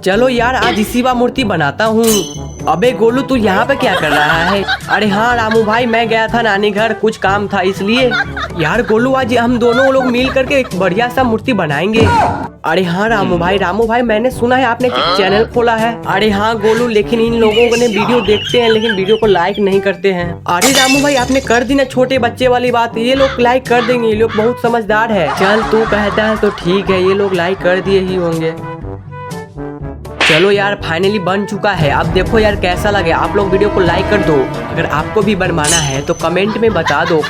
चलो यार आज इसी बार मूर्ति बनाता हूँ। अबे गोलू तू यहाँ पे क्या कर रहा है? अरे हाँ रामू भाई, मैं गया था नानी घर, कुछ काम था इसलिए। यार गोलू आज हम दोनों लोग मिल करके एक बढ़िया सा मूर्ति बनाएंगे। अरे हाँ रामू भाई मैंने सुना है आपने चैनल खोला है। अरे हाँ गोलू, लेकिन इन लोगों ने वीडियो देखते हैं लेकिन वीडियो को लाइक नहीं करते हैं। अरे रामू भाई आपने कर दी ना छोटे बच्चे वाली बात, ये लोग लाइक कर देंगे, ये लोग बहुत समझदार है। चल तू कहता है तो ठीक है, ये लोग लाइक कर दिए ही होंगे। चलो यार फाइनली बन चुका है। अब देखो यार कैसा लगे। आप लोग वीडियो को लाइक कर दो। अगर आपको भी बनवाना है तो कमेंट में बता दो।